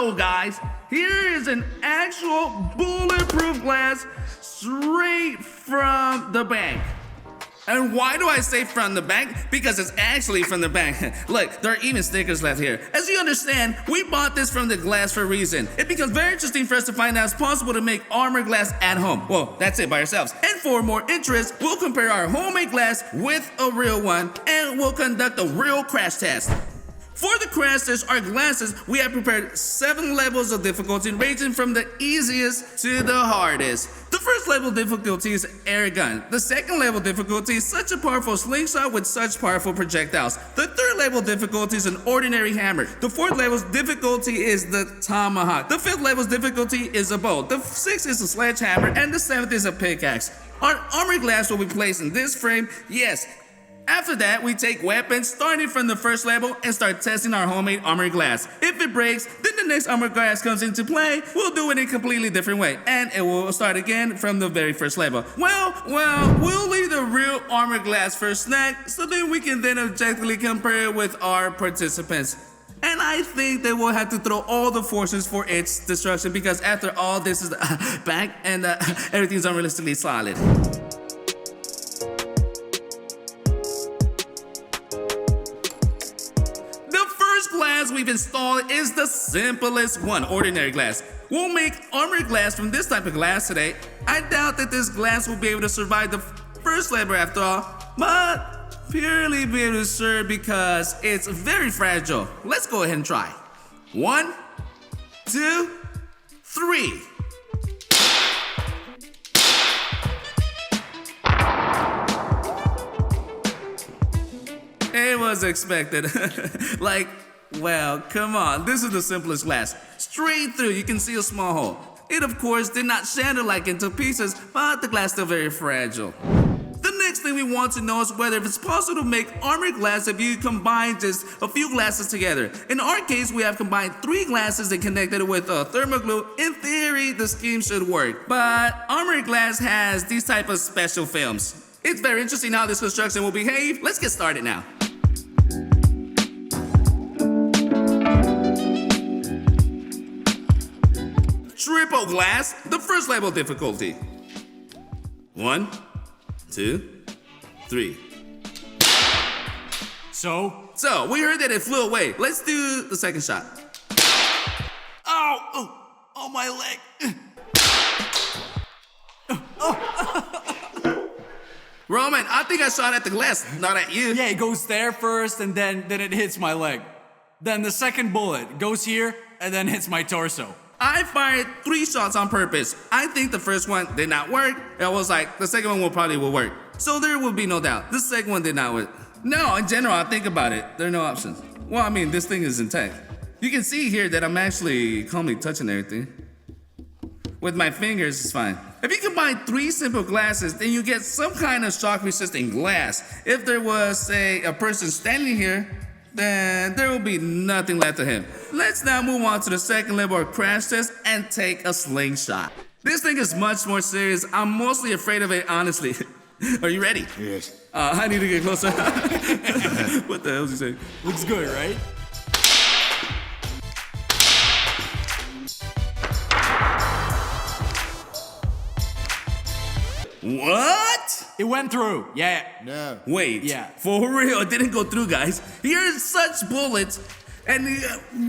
So guys, here is an actual bulletproof glass straight from the bank. And why do I say from the bank? Because it's actually from the bank. Look, there are even stickers left here. As you understand, we bought this from the glass for a reason. It becomes very interesting for us to find out it's possible to make armor glass at home. Well, that's it by ourselves. And for more interest, we'll compare our homemade glass with a real one, and we'll conduct a real crash test. For the crash test, our glasses, we have prepared 7 levels of difficulty ranging from the easiest to the hardest. The first level of difficulty is air gun. The second level of difficulty is such a powerful slingshot with such powerful projectiles. The third level of difficulty is an ordinary hammer. The fourth level's difficulty is the tomahawk. The fifth level's difficulty is a bow. The sixth is a sledgehammer, and the seventh is a pickaxe. Our armor glass will be placed in this frame, yes. After that, we take weapons starting from the first level and start testing our homemade armor glass. If it breaks, then the next armor glass comes into play. We'll do it in a completely different way, and it will start again from the very first level. Well, we'll leave the real armor glass for a snack, so then we can then objectively compare it with our participants. And I think they will have to throw all the forces for its destruction, because after all, this is the bank and everything's unrealistically solid. Glass we've installed is the simplest one, ordinary glass. We'll make armor glass from this type of glass today. I doubt that this glass will be able to survive the first level after all, but purely be able to serve because it's very fragile. Let's go ahead and try. 1, 2, 3. It was expected. Well, come on, this is the simplest glass. Straight through, you can see a small hole. It, of course, did not shatter into pieces, but the glass is still very fragile. The next thing we want to know is whether it's possible to make armor glass if you combine just a few glasses together. In our case, we have combined 3 glasses and connected it with a thermal glue. In theory, the scheme should work, but armor glass has these type of special films. It's very interesting how this construction will behave. Let's get started now. Triple glass, the first level difficulty. 1, 2, 3. So, we heard that it flew away. Let's do the second shot. Oh, my leg. Roman, I think I shot at the glass, not at you. Yeah, it goes there first, and then it hits my leg. Then the second bullet goes here, and then hits my torso. I fired 3 shots on purpose. I think the first one did not work. I was like, the second one will work. So there will be no doubt. The second one did not work. No, in general, I think about it. There are no options. Well, I mean, this thing is intact. You can see here that I'm actually calmly touching everything. With my fingers, it's fine. If you combine 3 simple glasses, then you get some kind of shock-resistant glass. If there was, say, a person standing here, then there will be nothing left of him. Let's now move on to the second level of crash test and take a slingshot. This thing is much more serious. I'm mostly afraid of it, honestly. Are you ready? Yes. I need to get closer. What the hell is he saying? Looks good, right? What? It went through. Yeah. No. Wait. Yeah. For real, it didn't go through, guys. Here's such bullets, and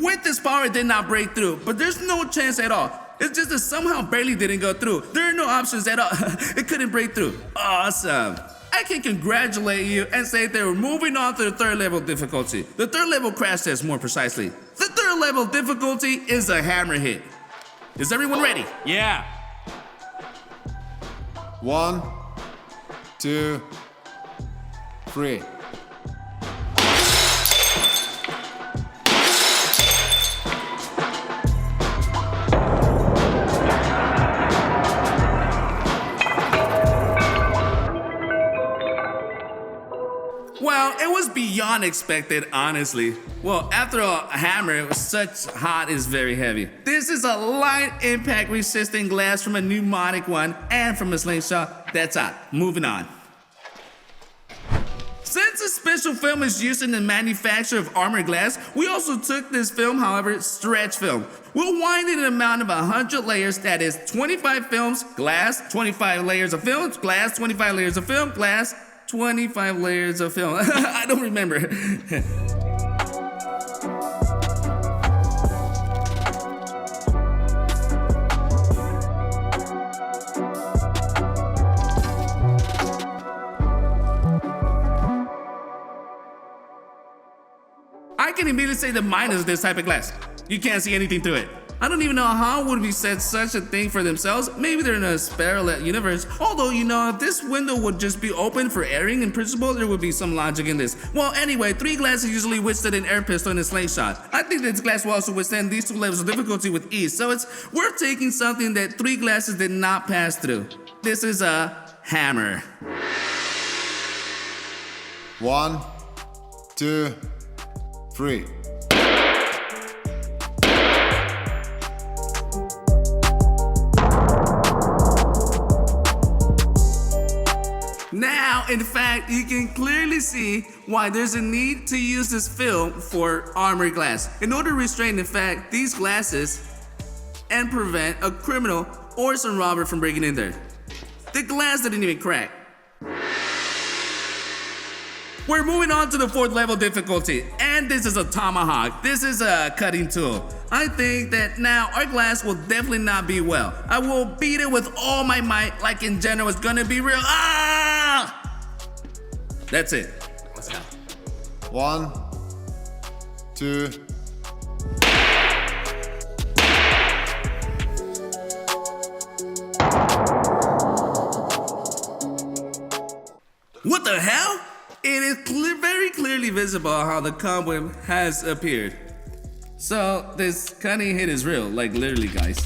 with this power, it did not break through. But there's no chance at all. It's just that somehow barely didn't go through. There are no options at all. It couldn't break through. Awesome. I can congratulate you and say that we're moving on to the third level difficulty. The third level crash test, more precisely. The third level difficulty is a hammer hit. Is everyone ready? Yeah. 1, 2, 3. Well, it was beyond expected, honestly. Well, after a hammer, it was such hot is very heavy. This is a light impact resistant glass from a pneumatic one and from a slingshot. That's hot. Moving on. Since it's special film is used in the manufacture of armor glass. We also took this film, however, stretch film. We'll wind it in an amount of 100 layers, that is 25 films, glass, 25 layers of film, glass, 25 layers of film, glass, 25 layers of film. I don't remember. I can immediately say the minus of this type of glass. You can't see anything through it. I don't even know how would we set such a thing for themselves. Maybe they're in a parallel universe. Although, you know, if this window would just be open for airing in principle, there would be some logic in this. Well, anyway, 3 glasses usually withstood an air pistol and a slingshot. I think this glass will also withstand these 2 levels of difficulty with ease. So it's worth taking something that 3 glasses did not pass through. This is a hammer. 1, 2, 3. Now, in fact, you can clearly see why there's a need to use this film for armor glass. In order to restrain, in fact, these glasses and prevent a criminal or some robber from breaking in there. The glass didn't even crack. We're moving on to the 4th level difficulty, and this is a tomahawk. This is a cutting tool. I think that now our glass will definitely not be well. I will beat it with all my might, like in general it's gonna be real. Ah! That's it. Let's go. 1, 2. What the hell? It is very clearly visible how the cobweb has appeared. So this cutting hit is real, like literally, guys.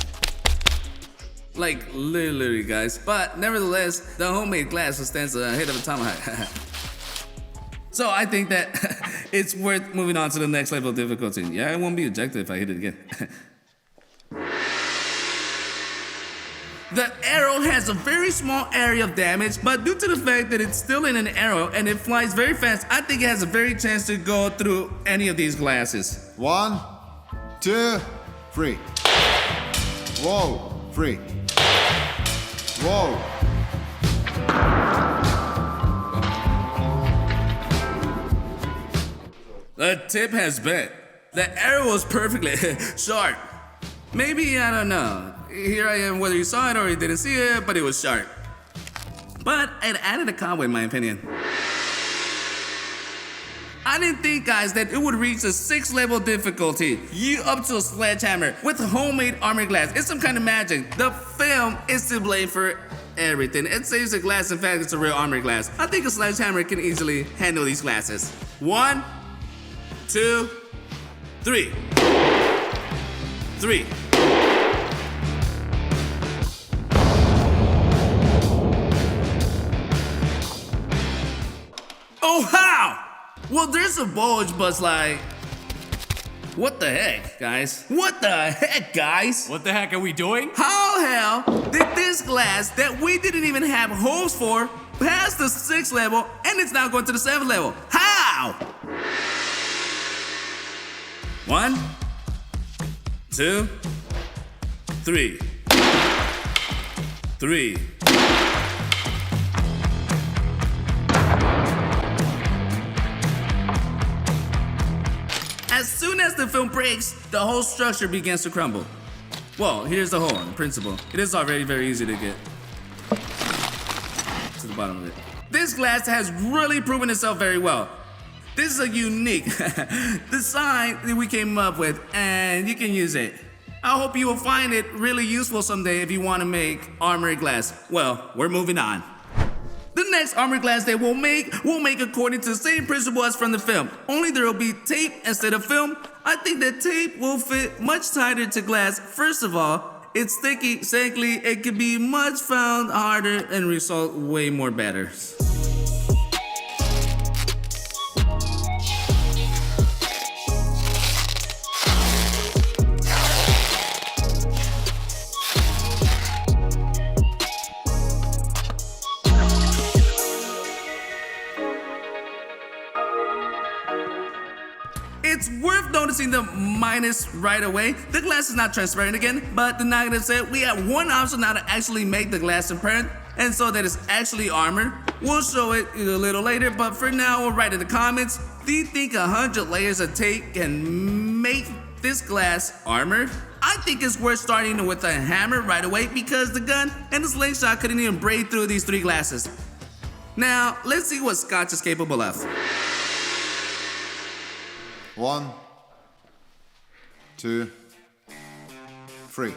Like literally, guys. But nevertheless, the homemade glass withstands a hit of a tomahawk. So I think that it's worth moving on to the next level of difficulty. Yeah, it won't be ejected if I hit it again. The arrow has a very small area of damage, but due to the fact that it's still in an arrow and it flies very fast, I think it has a very chance to go through any of these glasses. 1, 2, 3. Whoa, 3. Whoa. The tip has bent. The arrow was perfectly sharp. Maybe, I don't know. Here I am, whether you saw it or you didn't see it, but it was sharp. But it added a cobweb, in my opinion. I didn't think, guys, that it would reach a 6th level difficulty. You up to a sledgehammer with homemade armor glass. It's some kind of magic. The film is to blame for everything. It saves the glass. In fact, it's a real armor glass. I think a sledgehammer can easily handle these glasses. 1, 2, 3. 3. Oh, how? Well, there's a bulge, but it's like, what the heck, guys? What the heck, guys? What the heck are we doing? How hell did this glass that we didn't even have holes for pass the 6th level and it's now going to the 7th level? How? 1, 2, 3. 3. As soon as the film breaks, the whole structure begins to crumble. Well, here's the hole in principle. It is already very easy to get to the bottom of it. This glass has really proven itself very well. This is a unique design that we came up with, and you can use it. I hope you will find it really useful someday if you want to make armored glass. Well, we're moving on. The next armor glass that we'll make according to the same principle as from the film. Only there will be tape instead of film. I think that tape will fit much tighter to glass. First of all, it's sticky. Secondly, it can be much found harder and result way more better. noticing the minus right away. The glass is not transparent again, but the negative said we have one option now to actually make the glass transparent, and so that it's actually armor. We'll show it a little later, but for now, we'll write in the comments, do you think 100 layers of tape can make this glass armor? I think it's worth starting with a hammer right away because the gun and the slingshot couldn't even break through these 3 glasses. Now, let's see what Scotch is capable of. 1, 2, 3.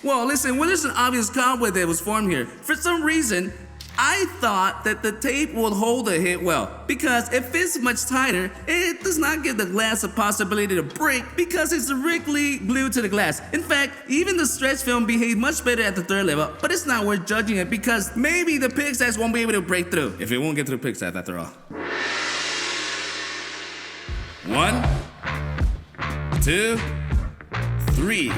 Well, listen, well, there's an obvious cobweb that was formed here. For some reason, I thought that the tape would hold a hit well, because it fits much tighter. It does not give the glass a possibility to break because it's directly glued to the glass. In fact, even the stretch film behaved much better at the 3rd level, but it's not worth judging it because maybe the pickaxe won't be able to break through. If it won't get through the pickaxe after all. 1, 2, 3.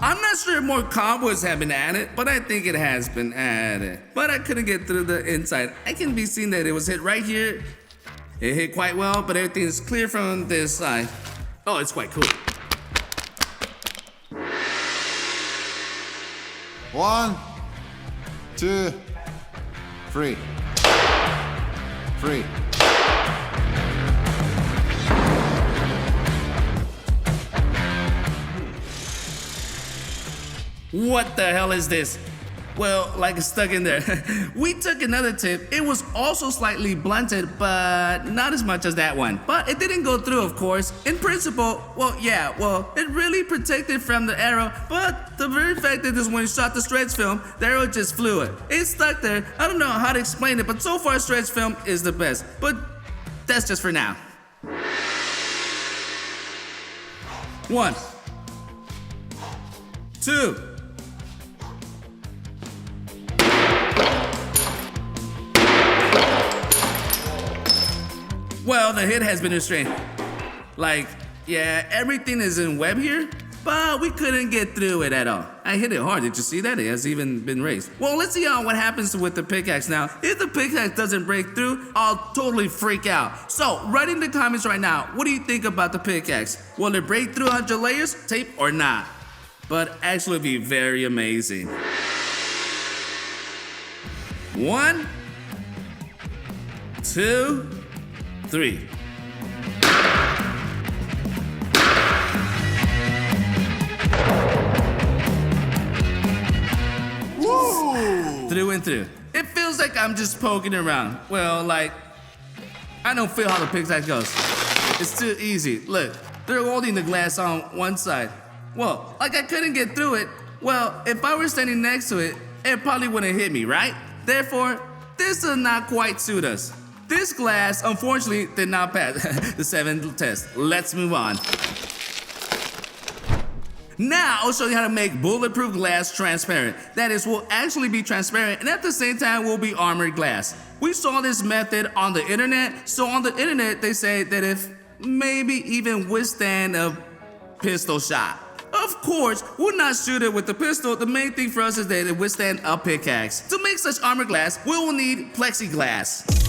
I'm not sure if more cobwebs have been added, but I think it has been added. But I couldn't get through the inside. I can be seen that it was hit right here. It hit quite well, but everything is clear from this side. Oh, it's quite cool. 1, 2, 3. 3. What the hell is this? Well, like it's stuck in there. We took another tip. It was also slightly blunted, but not as much as that one. But it didn't go through, of course. In principle, it really protected from the arrow, but the very fact that this when you shot the stretch film, the arrow just flew it. It's stuck there. I don't know how to explain it, but so far stretch film is the best. But that's just for now. 1, 2. Well, the hit has been restrained. Like, yeah, everything is in web here, but we couldn't get through it at all. I hit it hard, did you see that? It has even been raised. Well, let's see what happens with the pickaxe now. If the pickaxe doesn't break through, I'll totally freak out. So, write in the comments right now, what do you think about the pickaxe? Will it break through 100 layers, tape, or not? But actually be very amazing. 1, 2, 3. Woo! Through and through. It feels like I'm just poking around. Well, like, I don't feel how the pickaxe goes. It's too easy. Look, they're holding the glass on one side. Well, like I couldn't get through it. Well, if I were standing next to it, it probably wouldn't hit me, right? Therefore, this does not quite suit us. This glass, unfortunately, did not pass the 7th test. Let's move on. Now, I'll show you how to make bulletproof glass transparent. That is, will actually be transparent and at the same time will be armored glass. We saw this method on the internet. So on the internet, they say that if maybe even withstand a pistol shot. Of course, we'll not shoot it with the pistol. The main thing for us is that it withstand a pickaxe. To make such armor glass, we will need plexiglass.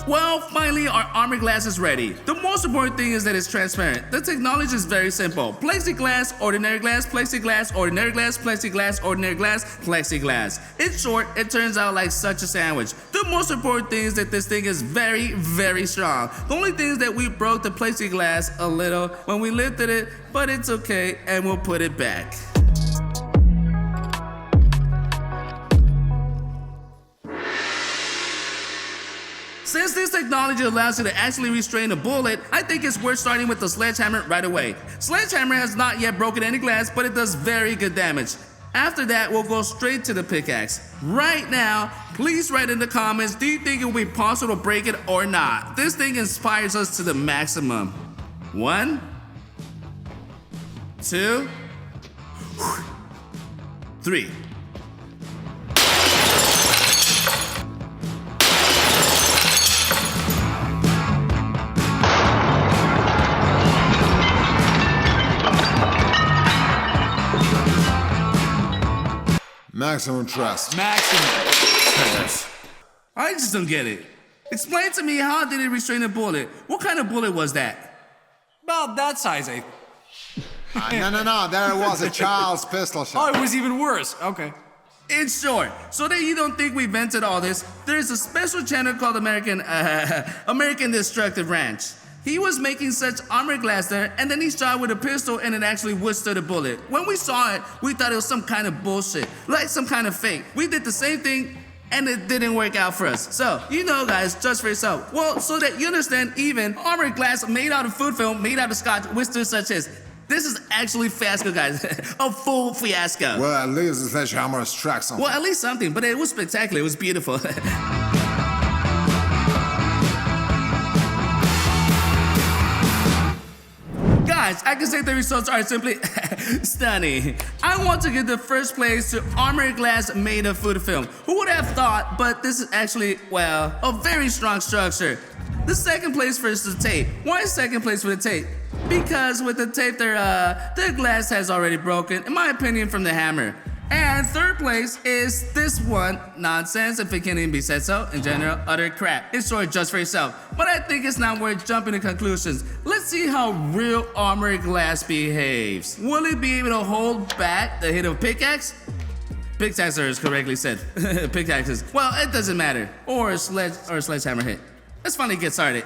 Well, finally, our armor glass is ready. The most important thing is that it's transparent. The technology is very simple. Plexiglass, ordinary glass, plexiglass, ordinary glass, plexiglass, ordinary glass, plexiglass. In short, it turns out like such a sandwich. The most important thing is that this thing is very, very strong. The only thing is that we broke the plexiglass a little when we lifted it, but it's okay, and we'll put it back. Since this technology allows you to actually restrain a bullet, I think it's worth starting with the sledgehammer right away. Sledgehammer has not yet broken any glass, but it does very good damage. After that, we'll go straight to the pickaxe. Right now, please write in the comments, do you think it will be possible to break it or not? This thing inspires us to the maximum. 1, 2, 3. Maximum trust. Maximum. I just don't get it. Explain to me, how did it restrain a bullet? What kind of bullet was that? About that size, No. There was a child's pistol Oh, shot. it was even worse. Okay. In short, so that you don't think we invented all this, there's a special channel called American Destructive Ranch. He was making such armored glass there, and then he shot with a pistol, and it actually withstood a bullet. When we saw it, we thought it was some kind of bullshit, like some kind of fake. We did the same thing, and it didn't work out for us. So, you know, guys, judge for yourself. Well, so that you understand, even armored glass made out of food film, made out of scotch, withstood such as. This is actually fiasco, guys. A full fiasco. Well, at least the sledgehammer struck something. Well, at least something, but it was spectacular. It was beautiful. Guys, I can say the results are simply stunning. I want to give the first place to armored glass made of food film. Who would have thought, but this is actually, well, a very strong structure. The second place first is the tape. Why is second place for the tape? Because with the tape, their glass has already broken, in my opinion, from the hammer. And third place is this one, nonsense, if it can even be said so. In general, utter crap. It's short, just for yourself. But I think it's not worth jumping to conclusions. Let's see how real armored glass behaves. Will it be able to hold back the hit of pickaxe? Pickaxe is correctly said. Pickaxes. Well, it doesn't matter. Or a sledgehammer hit. Let's finally get started.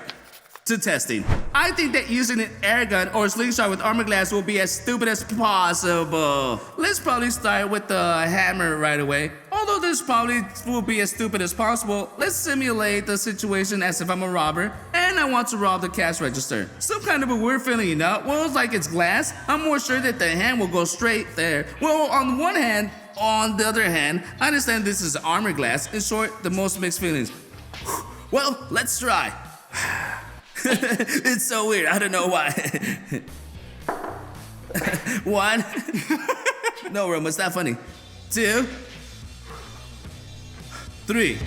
To testing. I think that using an air gun or a slingshot with armor glass will be as stupid as possible. Let's probably start with the hammer right away. Although this probably will be as stupid as possible, let's simulate the situation as if I'm a robber and I want to rob the cash register. Some kind of a weird feeling, you know? Well, it's like it's glass. I'm more sure that the hand will go straight there. Well, on one hand, on the other hand, I understand this is armor glass. In short, the most mixed feelings. Well, let's try. It's so weird. I don't know why. 1. No, Roma, it's not funny. 2. 3.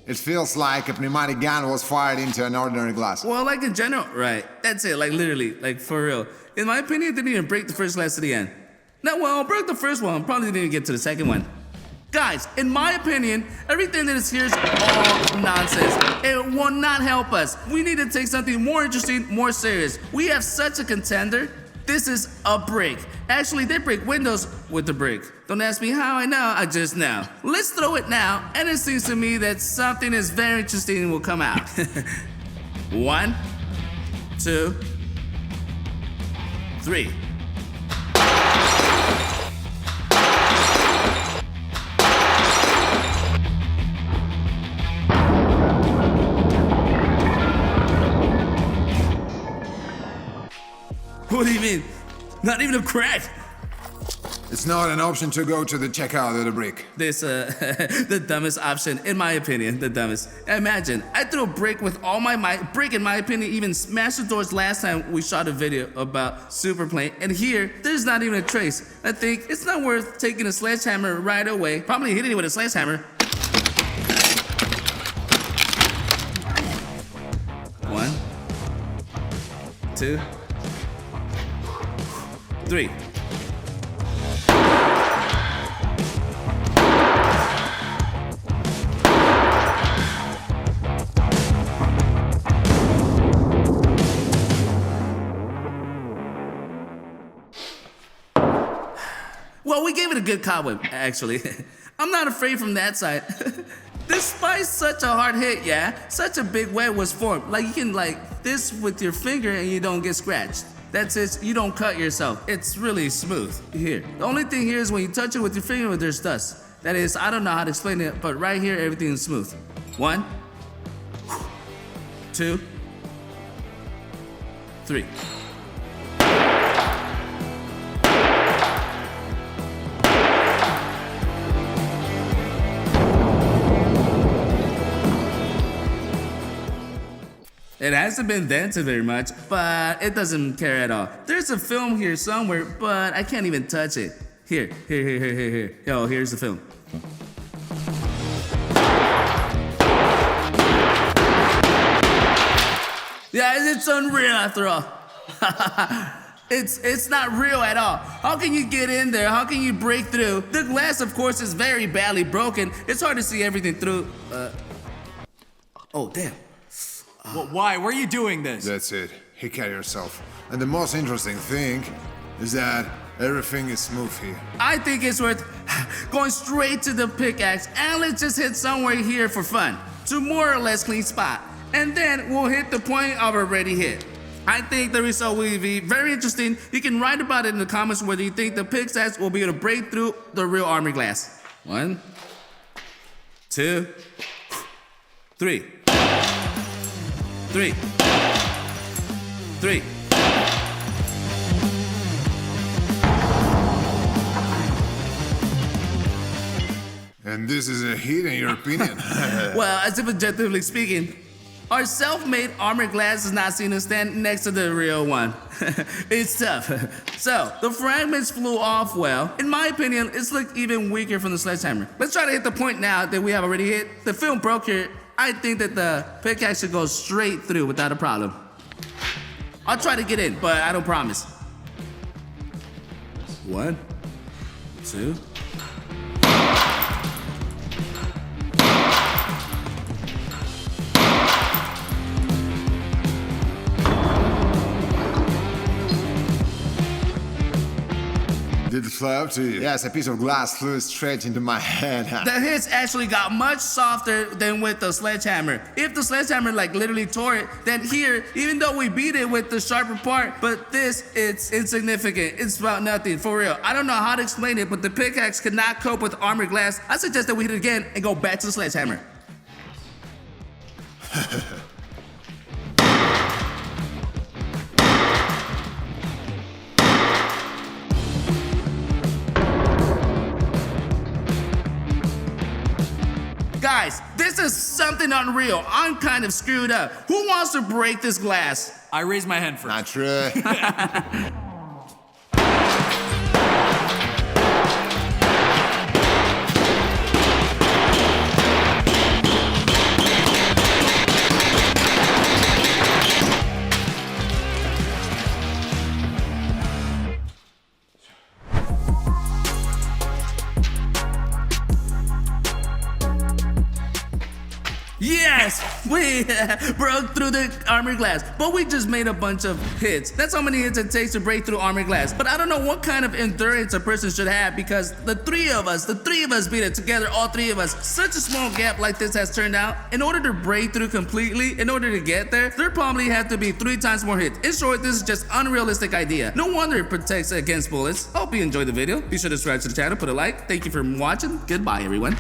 It feels like a pneumatic gun was fired into an ordinary glass. Well, like in general, right. That's it, like literally, like for real. In my opinion, it didn't even break the first glass to the end. Now, well, broke the first one, probably didn't even get to the second one. Guys, in my opinion, everything that is here is all nonsense. It will not help us. We need to take something more interesting, more serious. We have such a contender. This is a brick. Actually, they break windows with the brick. Don't ask me how I know, I just know. Let's throw it now, and it seems to me that something is very interesting will come out. 1, 2, 3. What do you mean? Not even a crack. It's not an option to go to the checkout of the brick. This, the dumbest option, in my opinion, the dumbest. Imagine, I threw a brick with all my might. Brick, in my opinion, even smashed the doors last time we shot a video about Superplane. And here, there's not even a trace. I think it's not worth taking a sledgehammer right away. Probably hitting it with a sledgehammer. 1, 2, 3. Well, we gave it a good cobweb, actually. I'm not afraid from that side. Despite such a hard hit, yeah, such a big web was formed. Like you can like this with your finger and you don't get scratched. That's it, you don't cut yourself. It's really smooth here. The only thing here is when you touch it with your finger, there's dust. That is, I don't know how to explain it, but right here, everything is smooth. 1, 2, 3. It hasn't been dented very much, but it doesn't care at all. There's a film here somewhere, but I can't even touch it. Here. Yo, here's the film. Yeah, it's unreal after all. It's not real at all. How can you get in there? How can you break through? The glass, of course, is very badly broken. It's hard to see everything through. Oh, damn. Why? Why are you doing this? That's it. He carried yourself. And the most interesting thing is that everything is smooth here. I think it's worth going straight to the pickaxe and let's just hit somewhere here for fun. To more or less clean spot. And then we'll hit the point I've already hit. I think the result will be very interesting. You can write about it in the comments whether you think the pickaxe will be able to break through the real armor glass. 1, 2, 3. 3. And this is a hit in your opinion. Well, as if objectively speaking, our self-made armor glass is not seen to stand next to the real one. It's tough. So, the fragments flew off well. In my opinion, it's looked even weaker from the sledgehammer. Let's try to hit the point now that we have already hit. The film broke here. I think that the pickaxe should go straight through without a problem. I'll try to get in, but I don't promise. 1, 2. Did it fly up to you? Yes, a piece of glass flew straight into my head. The hits actually got much softer than with the sledgehammer. If the sledgehammer like literally tore it, then here, even though we beat it with the sharper part, but this, it's insignificant. It's about nothing, for real. I don't know how to explain it, but the pickaxe could not cope with armor glass. I suggest that we hit it again and go back to the sledgehammer. Guys, this is something unreal. I'm kind of screwed up. Who wants to break this glass? I raised my hand first. Not true. Yes, we broke through the armor glass, but we just made a bunch of hits. That's how many hits it takes to break through armor glass. But I don't know what kind of endurance a person should have because the three of us beat it together, all three of us. Such a small gap like this has turned out. In order to break through completely, in order to get there probably have to be 3 times more hits. In short, this is just unrealistic idea. No wonder it protects against bullets. Hope you enjoyed the video. Be sure to subscribe to the channel, put a like. Thank you for watching. Goodbye, everyone.